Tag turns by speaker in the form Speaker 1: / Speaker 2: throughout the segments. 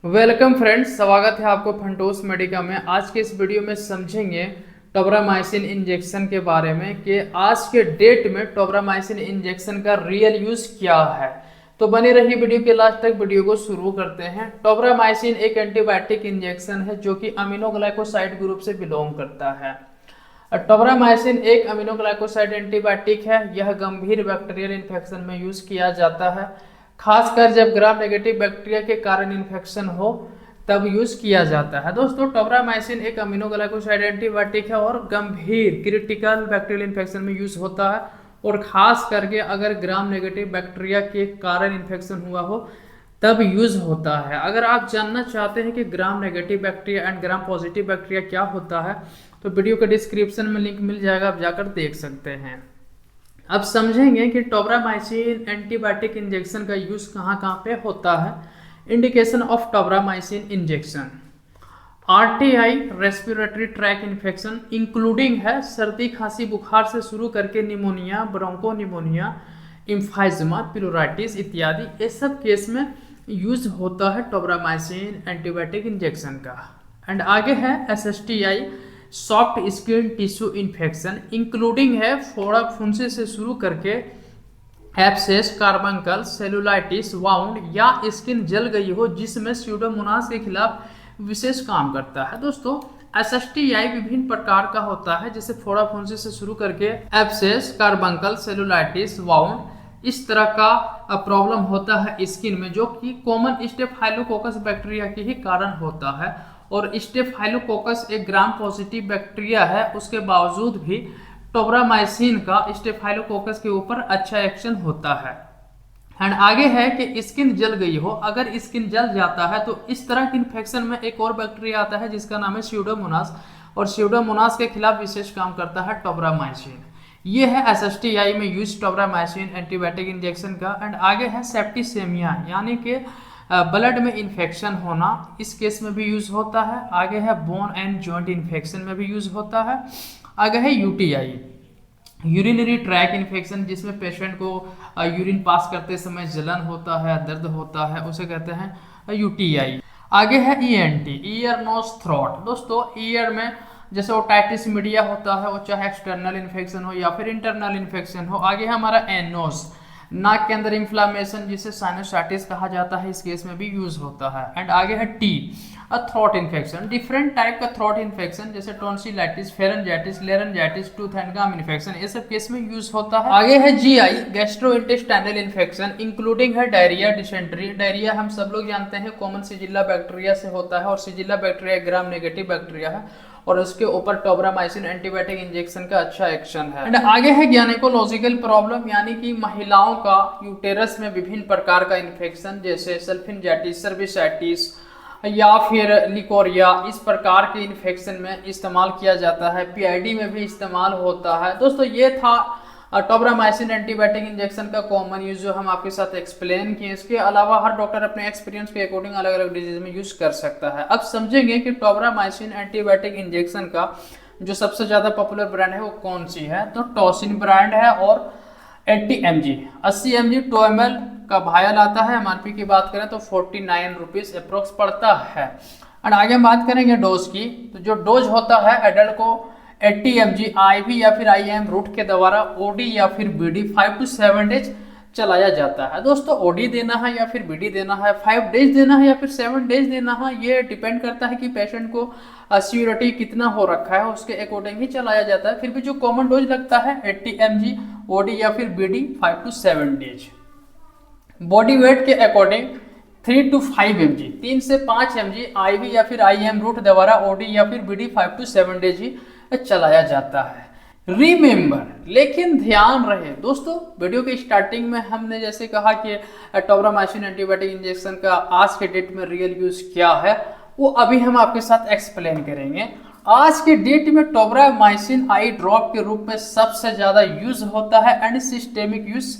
Speaker 1: Welcome friends, स्वागत है आपको फंटोस मेडिका में। आज के इस वीडियो में समझेंगे टोब्रामाइसिन इंजेक्शन के बारे में कि आज के डेट में टोब्रामाइसिन इंजेक्शन का रियल यूज क्या है। तो बनी रही वीडियो के लास्ट तक। वीडियो को शुरू करते हैं। टोब्रामाइसिन एक एंटीबायोटिक इंजेक्शन है जो कि अमीनोग्लाइकोसाइड ग्रुप से बिलोंग करता है। टोब्रामाइसिन एक अमीनोग्लाइकोसाइड एंटीबायोटिक है। यह गंभीर बैक्टीरियल इन्फेक्शन में यूज किया जाता है, खासकर जब ग्राम नेगेटिव बैक्टीरिया के कारण इन्फेक्शन हो तब यूज किया जाता है। दोस्तों, टोब्रामाइसिन एक अमीनोग्लाइकोसाइड एंटीबायोटिक है और गंभीर क्रिटिकल बैक्टीरियल इन्फेक्शन में यूज होता है, और खास करके अगर ग्राम नेगेटिव बैक्टीरिया के कारण इन्फेक्शन हुआ हो तब यूज होता है। अगर आप जानना चाहते हैं कि gram negative bacteria and gram positive bacteria क्या होता है तो वीडियो के डिस्क्रिप्शन में लिंक मिल जाएगा, आप जाकर देख सकते हैं। अब समझेंगे कि टोब्रामाइसिन एंटीबायोटिक इंजेक्शन का यूज कहाँ पे होता है। Indication of tobramycin injection: RTI respiratory tract infection including है सर्दी खांसी बुखार से शुरू करके निमोनिया, ब्रोंकोनिमोनिया, इम्फाइजमा, प्लूराइटिस इत्यादि, ये सब केस में यूज होता है टोब्रामाइसिन एंटीबायोटिक इंजेक्शन का। एंड आगे है SSTI soft skin tissue infection including है फोड़ा फुंसी से शुरू करके एब्सेस, कार्बंकल, सेलुलाइटिस, वाउंड या स्किन जल गई हो जिसमें स्यूडोमोनास के खिलाफ विशेष काम करता है। दोस्तों, एसएसटीआई विभिन्न प्रकार का होता है, जैसे फोड़ा फुंसी से शुरू करके एब्सेस, कार्बंकल, सेलुलाइटिस, वाउंड, इस तरह का प्रॉब्लम होता है स्किन में, जो कि कॉमन स्टेफाइलोकोकस बैक्टीरिया के ही कारण होता है। और स्टेफाइलोकोकस एक ग्राम पॉजिटिव बैक्टीरिया है, उसके बावजूद भी टोब्रामाइसिन का स्टेफाइलोकोकस के ऊपर अच्छा एक्शन होता है। एंड आगे है कि स्किन जल गई हो, अगर स्किन जल जाता है तो इस तरह के इन्फेक्शन में एक और बैक्टीरिया आता है जिसका नाम है स्यूडोमोनास, और स्यूडोमोनास के खिलाफ विशेष काम करता है टोब्रामाइसिन। ये है एसएसटीआई में यूज टोब्रामाइसिन एंटीबायोटिक इंजेक्शन का। एंड आगे है सेप्टिसेमिया, यानी कि ब्लड में इन्फेक्शन होना, इस केस में भी यूज होता है। आगे है बोन एंड जॉइंट इन्फेक्शन में भी यूज होता है। आगे है यूटीआई यूरिनरी ट्रैक इन्फेक्शन, जिसमें पेशेंट को यूरिन पास करते समय जलन होता है, दर्द होता है, उसे कहते हैं यूटीआई। आगे है ईएनटी ईयर नोज थ्रोट। दोस्तों, ईयर में जैसे ओटाइटिस मीडिया होता है, वो चाहे एक्सटर्नल इन्फेक्शन हो या फिर इंटरनल इन्फेक्शन हो। आगे है हमारा एनोस, नाक के अंदर इन्फ्लामेशन जिसे साइनोसाइटिस कहा जाता है, इस केस में भी यूज होता है। एंड आगे है the throat infection, different type का थ्रोट इन्फेक्शन जैसे tonsillitis, pharyngitis, laryngitis, tooth and gum infection, ये सब केस में यूज होता है। आगे है जीआई गैस्ट्रोइंटेस्टाइनल इन्फेक्शन इंक्लूडिंग है डायरिया, डिसेंट्री। डायरिया हम सब लोग जानते हैं कॉमन सिजिल्ला बैक्टीरिया से होता है, और सिजिल्ला बैक्टीरिया ग्राम नेगेटिव बैक्टीरिया है, और उसके ऊपर टोब्रामाइसिन एंटीबायोटिक इंजेक्शन का अच्छा एक्शन है। एंड आगे है गायनेकोलॉजिकल प्रॉब्लम, यानी कि महिलाओं का यूटेरस में विभिन्न प्रकार का इन्फेक्शन जैसे सल्फिनजाइटिस, सर्विसाइटिस या फिर लिकोरिया, इस प्रकार के इन्फेक्शन में इस्तेमाल किया जाता है। पीआईडी में भी इस्तेमाल होता है। दोस्तों, ये था टोब्रामाइसिन एंटीबायोटिक इंजेक्शन का कॉमन यूज जो हम आपके साथ एक्सप्लेन किए। इसके अलावा हर डॉक्टर अपने एक्सपीरियंस के अकॉर्डिंग अलग अलग डिजीज में यूज कर सकता है। अब समझेंगे कि टोब्रामाइसिन एंटीबायोटिक इंजेक्शन का जो सबसे ज्यादा पॉपुलर ब्रांड है वो कौन सी है। तो टॉसिन ब्रांड है, और 80 mg 80 mg 2 ml का भायल आता है। एमआरपी की बात करें तो 49 रुपीज अप्रोक्स पड़ता है। और आगे हम बात करेंगे डोज की, तो जो डोज होता है एडल्ट को 80 mg IV या फिर IM रूट के द्वारा OD या फिर BD 5 to 7 डेज चलाया जाता है। दोस्तों, OD देना है या फिर BD देना है, 5 डेज देना है या फिर 7 डेज देना है, ये डिपेंड करता है कि पेशेंट को सीवियरिटी कितना हो रखा है, उसके अकॉर्डिंग ही चलाया जाता है। फिर भी जो कॉमन डोज लगता है 80 mg OD या फिर BD 5 to 7 days. Body weight के अकॉर्डिंग 3 to 5 mg 3 से 5 mg IV या फिर IM रूट द्वारा OD या फिर BD 5 to 7 डेज ही चलाया जाता है। रिमेंबर, लेकिन ध्यान रहे दोस्तों, वीडियो के स्टार्टिंग में हमने जैसे कहा कि टोब्रामाइसिन एंटीबायोटिक इंजेक्शन का आज के डेट में रियल यूज क्या है, वो अभी हम आपके साथ एक्सप्लेन करेंगे। आज के डेट में टोब्रामाइसिन आई ड्रॉप के रूप में सबसे ज्यादा यूज होता है, एंड सिस्टेमिक यूज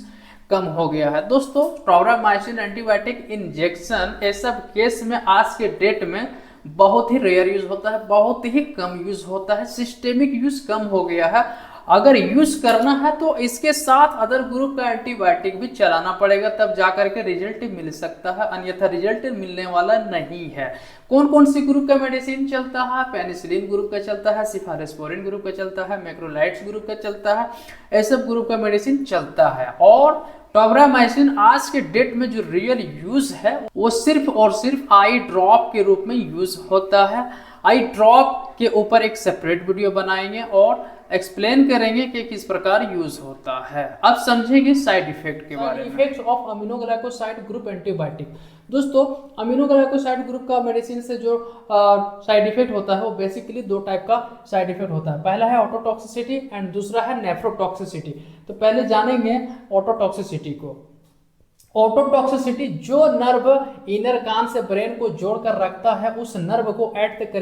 Speaker 1: कम हो गया है। दोस्तों, टोब्रामाइसिन एंटीबायोटिक इंजेक्शन ये सब केस में आज के डेट में बहुत ही रेयर यूज होता है, बहुत ही कम यूज होता है, सिस्टेमिक यूज कम हो गया है। अगर यूज करना है तो इसके साथ अदर ग्रुप का एंटीबायोटिक भी चलाना पड़ेगा, तब जाकर के रिजल्ट मिल सकता है, अन्यथा रिजल्ट मिलने वाला नहीं है। कौन कौन सी ग्रुप का मेडिसिन चलता है? पेनिसिलिन ग्रुप का चलता है, सिफालोस्पोरिन ग्रुप का चलता है, मैक्रोलाइड्स ग्रुप का चलता है, ऐसे ग्रुप का मेडिसिन चलता है। और टोब्रामाइसिन आज के डेट में जो रियल यूज है वो सिर्फ और सिर्फ आई ड्रॉप के रूप में यूज होता है। आई ड्रॉप के ऊपर एक सेपरेट वीडियो बनाएंगे और एक्सप्लेन करेंगे कि किस प्रकार यूज होता है। अब समझेंगे साइड इफेक्ट के बारे में। Effects of aminoglycoside group antibiotic. दोस्तों, अमीनोग्लाइकोसाइड ग्रुप का मेडिसिन से जो साइड इफेक्ट होता है वो बेसिकली दो टाइप का साइड इफेक्ट होता है। पहला है ऑटोटॉक्सिसिटी एंड दूसरा है नेफ्रोटॉक्सिसिटी। तो पहले जानेंगे ऑटोटॉक्सिसिटी को। ऑटोटॉक्सिसिटी, जो नर्व इनर कान से ब्रेन को जोड़कर रखता है उस नर्व को एट्थ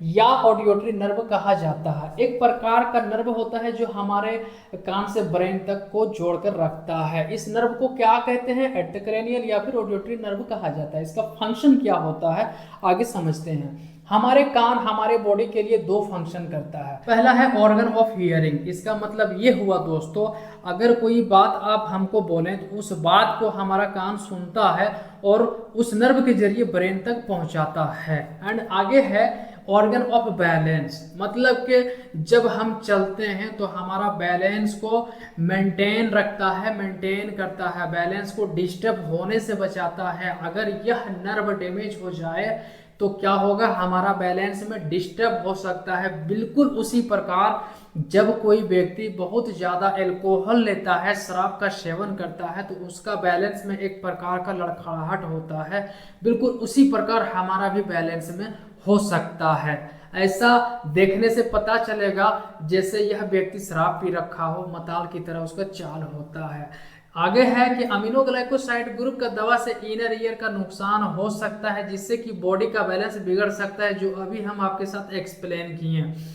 Speaker 1: या ऑडियोटरी नर्व कहा जाता है। एक प्रकार का नर्व होता है जो हमारे कान से ब्रेन तक को जोड़कर रखता है। इस नर्व को क्या कहते हैं? एट्थ या फिर ऑडियोटरी नर्व कहा जाता है। इसका फंक्शन क्या होता है आगे समझते हैं। हमारे कान हमारे बॉडी के लिए दो फंक्शन करता है। पहला है ऑर्गन ऑफ हियरिंग। इसका मतलब ये हुआ दोस्तों, अगर कोई बात आप हमको बोलें तो उस बात को हमारा कान सुनता है और उस नर्व के जरिए ब्रेन तक पहुंचाता है। एंड आगे है ऑर्गन ऑफ बैलेंस, मतलब कि जब हम चलते हैं तो हमारा बैलेंस को मेंटेन रखता है, मेंटेन करता है, बैलेंस को डिस्टर्ब होने से बचाता है। अगर यह नर्व डैमेज हो जाए तो क्या होगा? हमारा बैलेंस में डिस्टर्ब हो सकता है। बिल्कुल उसी प्रकार जब कोई व्यक्ति बहुत ज़्यादा अल्कोहल लेता है, शराब का सेवन करता है, तो उसका बैलेंस में एक प्रकार का लड़खड़ाहट होता है। बिल्कुल उसी प्रकार हमारा भी बैलेंस में हो सकता है। ऐसा देखने से पता चलेगा जैसे यह व्यक्ति शराब पी रखा हो, मताल की तरह उसका चाल होता है। आगे है कि अमीनोग्लाइकोसाइड ग्रुप का दवा से इनर ईयर का नुकसान हो सकता है, जिससे कि बॉडी का बैलेंस बिगड़ सकता है, जो अभी हम आपके साथ एक्सप्लेन किए हैं।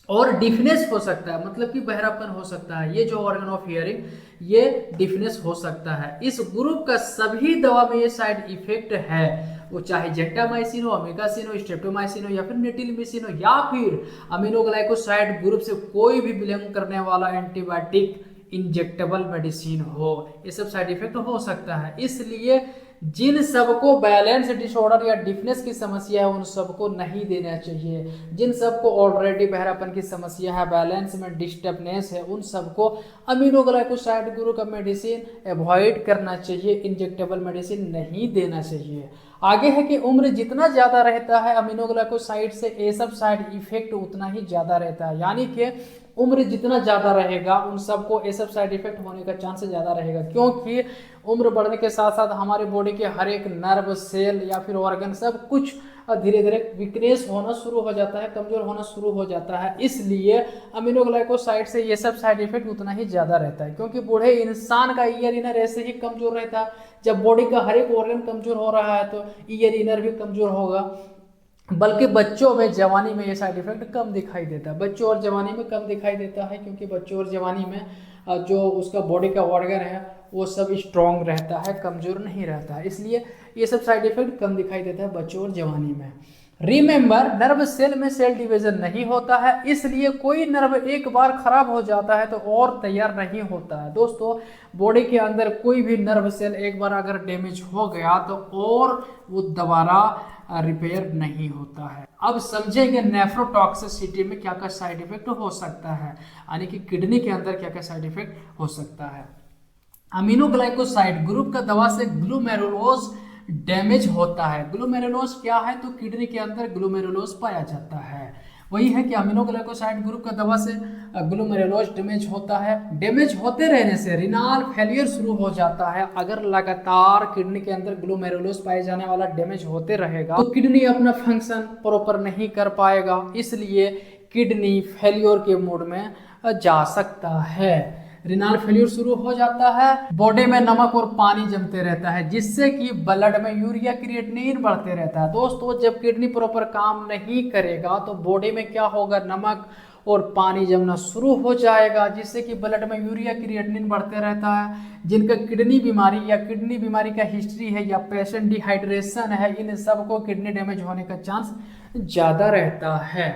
Speaker 1: और डिफनेस हो सकता है, मतलब कि बहरापन हो सकता है। ये जो ऑर्गन ऑफ हियरिंग, ये डिफनेस हो सकता है। इस ग्रुप का सभी दवा में ये साइड इफेक्ट है, वो चाहे जेंटामाइसिन हो, अमेगासिन हो, स्ट्रेप्टोमाइसिन हो या फिर नेटिलमिसिन हो या फिर अमीनोग्लाइकोसाइड ग्रुप से कोई भी बिलोंग करने वाला एंटीबायोटिक इंजेक्टेबल मेडिसिन हो, ये सब साइड इफेक्ट हो सकता है। इसलिए जिन सबको बैलेंस डिसऑर्डर या डिफनेस की समस्या है उन सबको नहीं देना चाहिए। जिन सबको ऑलरेडी बहरापन की समस्या है, बैलेंस में डिस्टर्बनेस है, उन सबको अमीनोग्लाइकोसाइड ग्रुप का मेडिसिन अवॉइड करना चाहिए, इंजेक्टेबल मेडिसिन नहीं देना चाहिए। आगे है कि उम्र जितना ज़्यादा रहता है अमीनोग्लाइकोसाइड से ये सब साइड इफेक्ट उतना ही ज़्यादा रहता है। यानी कि उम्र जितना ज़्यादा रहेगा उन सबको ये सब साइड इफेक्ट होने का चांस ज़्यादा रहेगा, क्योंकि उम्र बढ़ने के साथ साथ हमारे बॉडी के हर एक नर्व, सेल या फिर ऑर्गन सब कुछ धीरे धीरे वीकनेस होना शुरू हो जाता है, कमजोर होना शुरू हो जाता है। इसलिए अमीनोग्लाइकोसाइड से ये सब साइड इफेक्ट उतना ही ज़्यादा रहता है, क्योंकि बूढ़े इंसान का ईयर इनर ऐसे ही कमजोर रहता है। जब बॉडी का हर एक ऑर्गन कमजोर हो रहा है तो ईयर इनर भी कमजोर होगा। बल्कि बच्चों में, जवानी में ये साइड इफेक्ट कम दिखाई देता है। बच्चों और जवानी में कम दिखाई देता है, क्योंकि बच्चों और जवानी में जो उसका बॉडी का ऑर्गन है वो सब स्ट्रॉन्ग रहता है, कमजोर नहीं रहता है। इसलिए ये सब साइड इफेक्ट कम दिखाई देता है बच्चों और जवानी में। रिमेंबर, नर्व सेल में सेल डिवीजन नहीं होता है, इसलिए कोई नर्व एक बार खराब हो जाता है तो और तैयार नहीं होता है। दोस्तों, बॉडी के अंदर कोई भी नर्व सेल एक बार अगर डैमेज हो गया तो और वो दोबारा रिपेयर नहीं होता है। अब समझेंगे नेफ्रोटॉक्सिसिटी में क्या क्या साइड इफेक्ट हो सकता है, यानी कि किडनी के अंदर क्या क्या साइड इफेक्ट हो सकता है। अमीनोग्लाइकोसाइड ग्रुप का दवा से ग्लोमेरुलोज डैमेज होता है। ग्लोमेरुलोज क्या है? तो किडनी के अंदर ग्लोमेरुलोज पाया जाता है। वही है कि अमीनोग्लाइकोसाइड ग्रुप का दवा से ग्लोमेरुलोज डैमेज होता है। डैमेज होते रहने से रिनाल फेलियर शुरू हो जाता है। अगर लगातार किडनी के अंदर ग्लोमेरुलोज पाए जाने वाला डैमेज होते रहेगा तो किडनी अपना फंक्शन प्रॉपर नहीं कर पाएगा, इसलिए किडनी फेलियर के मोड में जा सकता है। रिनाल फेल्यूर शुरू हो जाता है, बॉडी में नमक और पानी जमते रहता है, जिससे कि ब्लड में यूरिया क्रिएटिनिन बढ़ते रहता है। दोस्तों, जब किडनी प्रॉपर काम नहीं करेगा तो बॉडी में क्या होगा? नमक और पानी जमना शुरू हो जाएगा, जिससे कि ब्लड में यूरिया क्रिएटिनिन बढ़ते रहता है। जिनका किडनी बीमारी या किडनी बीमारी का हिस्ट्री है या पेशेंट डिहाइड्रेशन है, इन सबको किडनी डैमेज होने का चांस ज़्यादा रहता है।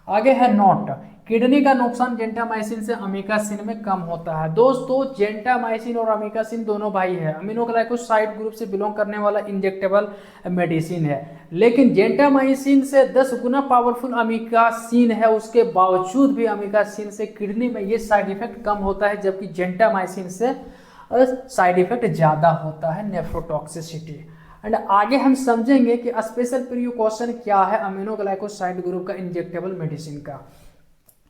Speaker 1: आगे है नोट, किडनी का नुकसान जेंटामाइसिन से अमीकासिन में कम होता है। दोस्तों जेंटामाइसिन और अमीकासिन दोनों भाई है, अमीनोग्लाइकोसाइड ग्रुप से बिलोंग करने वाला इंजेक्टेबल मेडिसिन है, लेकिन जेंटामाइसिन से 10 गुना पावरफुल अमीकासिन है, उसके बावजूद भी अमीकासिन से किडनी में ये साइड इफेक्ट कम होता है, जबकि जेंटामाइसिन से साइड इफेक्ट ज़्यादा होता है, नेफ्रोटॉक्सिसिटी। एंड आगे हम समझेंगे कि स्पेशल प्रिकॉशन क्या है अमीनोग्लाइकोसाइड ग्रुप का इंजेक्टेबल मेडिसिन का।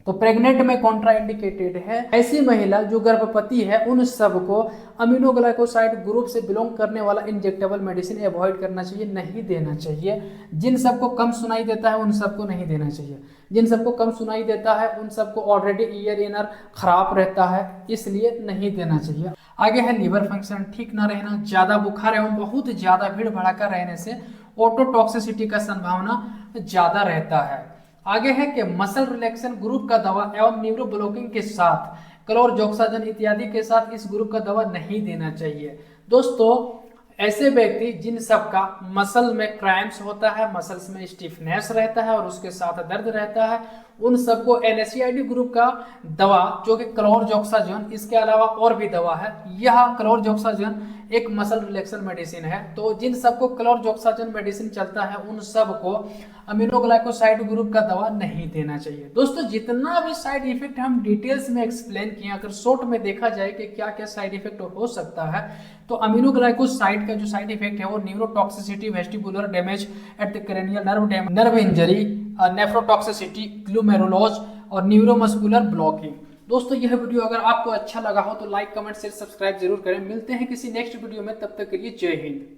Speaker 1: तो प्रेग्नेंट में कॉन्ट्राइंडिकेटेड है, ऐसी महिला जो गर्भवती है उन सबको अमीनोग्लाइकोसाइड ग्रुप से बिलोंग करने वाला इंजेक्टेबल मेडिसिन अवॉइड करना चाहिए, नहीं देना चाहिए। जिन सबको कम सुनाई देता है उन सबको नहीं देना चाहिए, जिन सबको कम सुनाई देता है उन सबको ऑलरेडी ईयर इनर खराब रहता है, इसलिए नहीं देना चाहिए। आगे है लीवर फंक्शन ठीक ना रहना, ज़्यादा बुखार एवं बहुत ज़्यादा भीड़ भड़ाका रहने से ऑटोटॉक्सिसिटी का संभावना ज़्यादा रहता है। आगे है कि मसल रिलैक्सेशन ग्रुप का दवा एवं न्यूरो ब्लॉकिंग के साथ क्लोरजोक्साजन इत्यादि के साथ इस ग्रुप का दवा नहीं देना चाहिए। दोस्तों ऐसे व्यक्ति जिन सबका मसल में क्रैम्प्स होता है, मसल्स में स्टिफनेस रहता है और उसके साथ दर्द रहता है, उन सबको NSAID ग्रुप का दवा जो कि क्लोरजोक्साजन, इसके अलावा और भी दवा है, यह क्लोरजोक्साजन एक मसल रिलैक्सेशन मेडिसिन है। तो जिन सबको क्लोरजोक्साजन मेडिसिन चलता है उन सबको अमीनोग्लाइकोसाइड ग्रुप का दवा नहीं देना चाहिए। दोस्तों जितना भी साइड इफेक्ट हम डिटेल्स में एक्सप्लेन किए, अगर शॉर्ट में देखा जाए कि क्या क्या साइड इफेक्ट हो सकता है, तो अमीनोग्लाइकोसाइड का जो साइड इफेक्ट है वो neurotoxicity, vestibular damage at the cranial nerve, nerve injury, nephrotoxicity, glomerulus और न्यूरोमस्कुलर ब्लॉकिंग। दोस्तों यह वीडियो अगर आपको अच्छा लगा हो तो लाइक, कमेंट, शेयर, सब्सक्राइब जरूर करें। मिलते हैं किसी नेक्स्ट वीडियो में, तब तक के लिए जय हिंद।